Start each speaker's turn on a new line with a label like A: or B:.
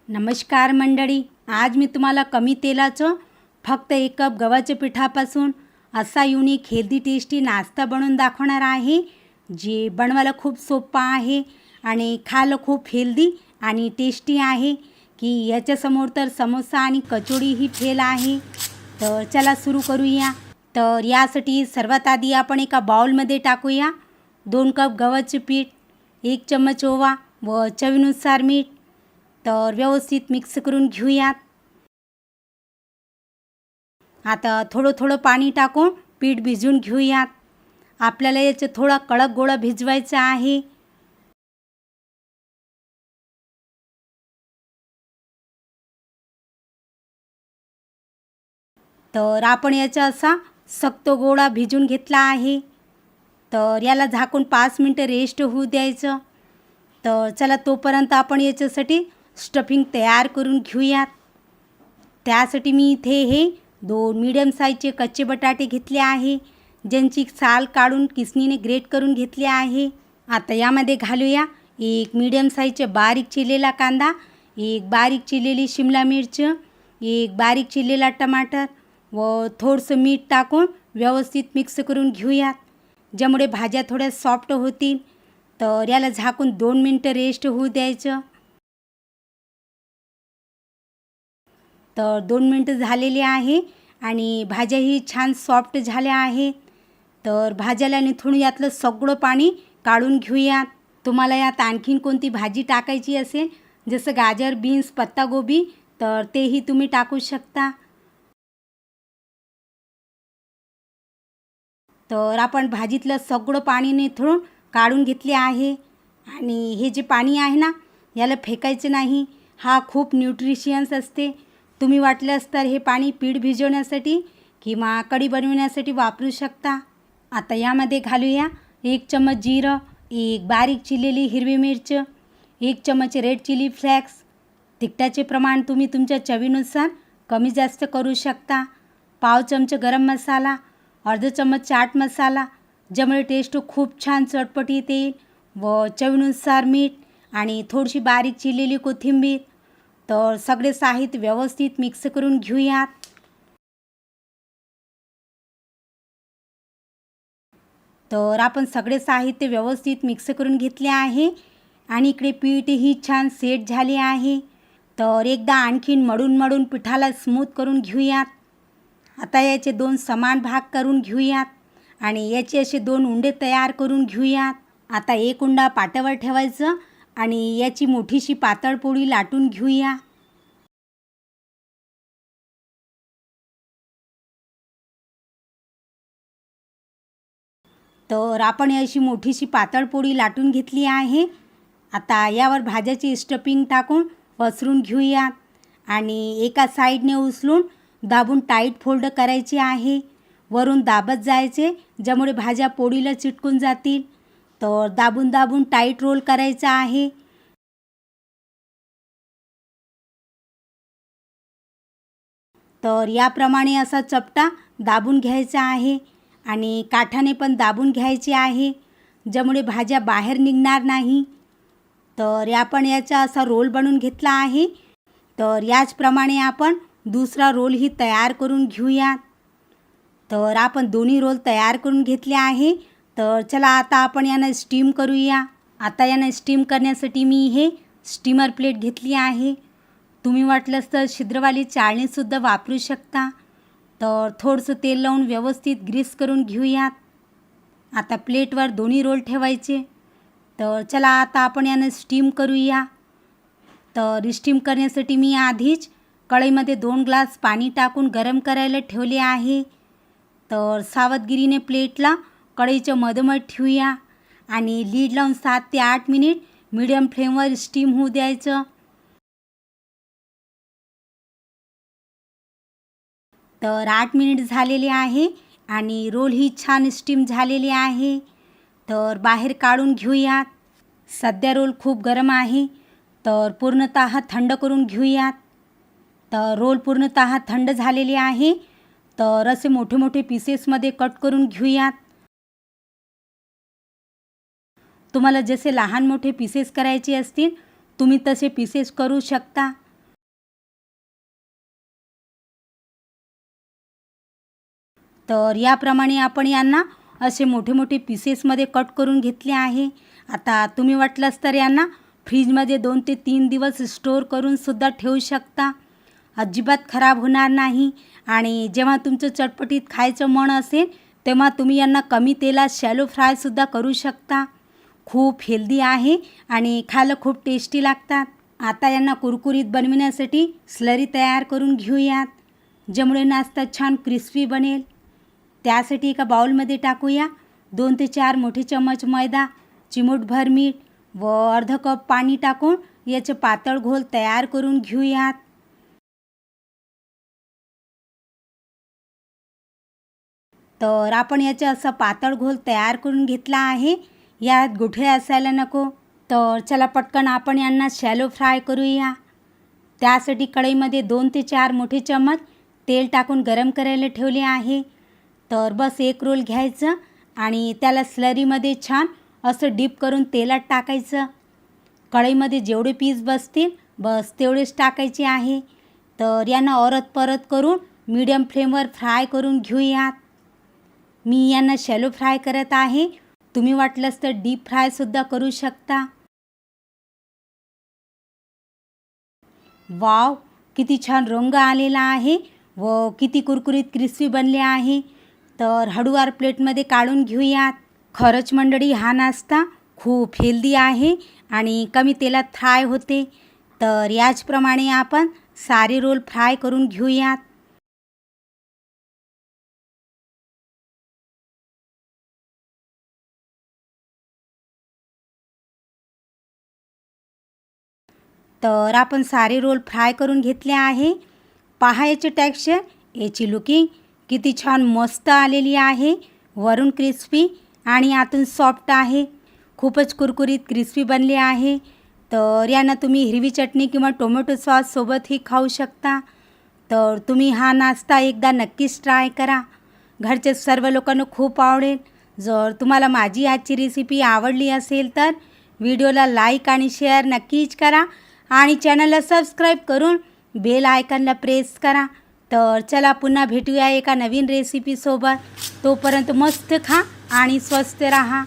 A: नमस्कार मंडळी, आज मी तुम्हाला कमी तेलाचं फक्त 1 कप गव्हाच्या पिठापासून असा युनिक हेल्दी टेस्टी नाश्ता बनवून दाखवणार आहे, जे बनवायला खूप सोपा आहे आणि खायला खूप हेल्दी आणि टेस्टी आहे की याच्यासमोर तर समोसा आणि कचोरीही ठेल आहे। तर चला सुरू करूया। तर यासाठी सर्वात आधी आपण एका बाउलमध्ये टाकूया 2 कप गव्हाचे पीठ, 1 चम्मच ओवा व चवीनुसार मीठ। तर व्यवस्थित मिक्स करून घेऊयात। आता थोडं थोडं पाणी टाकून पीठ भिजवून घेऊयात। आपल्याला याचे थोडा कडक गोळा भिजवायचा आहे। तर आपण याचा असा सख्त गोळा भिजवून घेतला आहे। तर याला झाकून 5 मिनिटं रेस्ट होऊ द्यायचं। तर चला तोपर्यंत आपण याच्यासाठी स्टफिंग तयार करून घेऊयात। त्यासाठी मी इथे हे 2 मीडियम साईजचे कच्चे बटाटे घेतले आहे, ज्यांची साल काढून किसणीने ग्रेट करून घेतले आहे। आता यामध्ये घालूया 1 मीडियम साईजचे बारीक चिरलेला कांदा, 1 बारीक चिरलेली शिमला मिर्च, 1 बारीक चिरलेला टमाटर व थोडंसं मीठ टाकून व्यवस्थित मिक्स करून घेऊयात, ज्यामुळे भाज्या थोड्या सॉफ्ट होतील। तर याला झाकून 2 मिनिटं रेस्ट होऊ द्यायचं। तर 2 मिनिटं झालेली आहे आणि भाज्याही छान सॉफ्ट झाल्या आहेत। तर भाज्याला निथळून यातलं सगळं पाणी काढून घेऊयात। तुम्हाला यात आणखीन कोणती भाजी टाकायची असेल, जसं गाजर, बीन्स, पत्तागोबी, तर तेही तुम्ही टाकू शकता। तर आपण भाजीतलं सगळं पाणी निथळून काढून घेतले आहे आणि हे जे पाणी आहे ना, याला फेकायचं नाही। हा खूप न्यूट्रिशियन्स असते। तुम्ही वाटल्यास तर हे पाणी पीठ भिजवण्यासाठी किंवा कढी बनवण्यासाठी वापरू शकता। आता यामध्ये घालूया 1 चम्मच जिरं, 1 बारीक चिरलेली हिरवी मिरच, 1 चम्मच रेड चिली फ्लेक्स। तिखटाचे प्रमाण तुम्ही तुमच्या चवीनुसार कमी जास्त करू शकता। पाव चमचा गरम मसाला, अर्धा चम्मच चाट मसाला, ज्यामुळे टेस्ट खूप छान चटपट येते, व चवीनुसार मीठ आणि थोडीशी बारीक चिरलेली कोथिंबीर। तर सगळे साहित्य व्यवस्थित मिक्स करून घेऊयात। तर आपण सगळे साहित्य व्यवस्थित मिक्स करून घेतले आहे आणि इकडे पीठही छान सेट झाले आहे। तर एकदा आणखीन मळून पिठाला स्मूथ करून घेऊयात। आता याचे 2 समान भाग करून घेऊयात आणि याचे असे 2 उंडे तयार करून घेऊयात। आता एक उंडा पाट्यावर ठेवायचं आणि याची मोठीशी पातळ पोळी लाटून घेऊया। तर आपण अशी मोठीशी पातळ पोळी लाटून घेतली आहे। आता यावर भाज्याची स्टफिंग टाकून पसरून घेऊयात आणि एका साईडने उचलून दाबून टाईट फोल्ड करायचे आहे। वरून दाबत जायचे, ज्यामुळे भाज्या पोळीला चिटकून जातील। तर दाबून दाबून टाईट रोल करायचा आहे। तर याप्रमाणे असा चपटा दाबून घ्यायचा आहे आणि काठाने पण दाबून घ्यायचे आहे, ज्यामुळे भाज्या बाहेर निघणार नाही। तर आपण याचा असा रोल बनवून घेतला आहे। तर याचप्रमाणे आपण दुसरा रोलही तयार करून घेऊयात। तर आपण दोन्ही रोल तयार करून घेतले आहे। तर चला आता आपण यांना स्टीम करूया। आता यांना स्टीम करण्यासाठी मी हे स्टीमर प्लेट घेतली आहे। तुम्ही वाटलंस तर छिद्रवाली चाळणीसुद्धा वापरू शकता। तर थोडंसं तेल लावून व्यवस्थित ग्रीस करून घेऊयात। आता प्लेटवर दोन्ही रोल ठेवायचे। तर चला आता आपण यांना स्टीम करूया। तर स्टीम करण्यासाठी मी आधीच कढईमध्ये 2 ग्लास पाणी टाकून गरम करायला ठेवले आहे। तर सावधगिरीने प्लेटला कढईच्या मधोमध ठेवूया आणि लीड लावून 7 ते 8 मिनिट मीडियम फ्लेमवर स्टीम होऊ द्यायचं। तर 8 मिनिट झालेले आहे आणि रोलही छान स्टीम झालेले आहे। तर बाहेर काढून घेऊयात। सध्या रोल खूप गरम आहे, तर पूर्णतः थंड करून घेऊयात। तर रोल पूर्णतः थंड झालेले आहे। तर असे मोठे मोठे पीसेसमध्ये कट करून घेऊयात। तुम्हाला जसे लहान मोठे पीसेस करायचे असतील, तुम्ही तसे पीसेस करू शकता। तर याप्रमाणे आपण यांना असे मोठे मोठे पीसेसमध्ये कट करून घेतले आहे. आता तुम्ही वाटलंच तर यांना फ्रीजमध्ये 2 ते 3 दिवस स्टोअर करूनसुद्धा ठेवू शकता. अजिबात खराब होणार नाही. आणि जेव्हा तुमचं चटपटीत खायचं मन असेल तेव्हा तुम्ही यांना कमी तेलात शॅलो फ्रायसुद्धा करू शकता. खूप हेल्दी आहे आणि खायला खूप टेस्टी लागतात. आता यांना कुरकुरीत बनविण्यासाठी स्लरी तयार करून घेऊयात, ज्यामुळे नाश्ता छान क्रिस्पी बनेल. त्यासाठी एका बाउलमध्ये टाकूया 2 ते 4 मोठे चम्मच मैदा, चिमूटभर मीठ व अर्धा कप पाणी टाकून याचे पातळ घोल तयार करून घेऊयात. तर आपण याचा असा पातळ घोल तयार करून घेतला आहे. यात गुठळे असायला नको. तर चला पटकन आपण यांना शॅलो फ्राय करूया. त्यासाठी कढईमध्ये 2 ते 4 मोठे चम्मच तेल टाकून गरम करायला ठेवले आहे. तर बस एक रोल घ्यायचं आणि त्याला स्लरीमध्ये छान असं डीप करून तेलात टाकायचं. कढईमध्ये जेवढे पीस बसतील बस तेवढेच टाकायचे आहे. तर यांना परत परत करून मीडियम फ्लेमवर फ्राय करून घेऊयात. मी यांना शॅलो फ्राय करत आहे. तुम्ही वाटलंच तर डीप फ्रायसुद्धा करू शकता. वाव, किती छान रंग आलेला आहे व किती कुरकुरीत क्रिस्पी बनले आहे. तर हळूवार प्लेटमध्ये काढून घेऊयात. खरंच मंडळी, हा नाश्ता खूप हेल्दी आहे आणि कमी तेलात फ्राय होते. तर याचप्रमाणे आपण सारे रोल फ्राय करून घेऊयात. तर आपण सारे रोल फ्राय करून घेतले आहे. पहा याचे टेक्स्चर, याची लुकिंग किती छान मस्त आलेली आहे. वरून क्रिस्पी आणि आतून सॉफ्ट आहे. खूपच कुरकुरीत क्रिस्पी बनले आहे. तर यांना तुम्ही हिरवी चटणी किंवा टोमॅटो सॉससोबतही खाऊ शकता. तर तुम्ही हा नाश्ता एकदा नक्कीच ट्राय करा. घरचे सर्व लोकांना खूप आवडेल. जर तुम्हाला माझी आजची रेसिपी आवडली असेल तर व्हिडिओला लाईक आणि शेअर नक्कीच करा आणि चॅनलला सबस्क्राईब करून बेल आयकॉनला प्रेस करा. तर चला पुन्हा भेटूया एका नवीन रेसिपीसोबत. तोपर्यंत मस्त खा आणि स्वस्त राहा.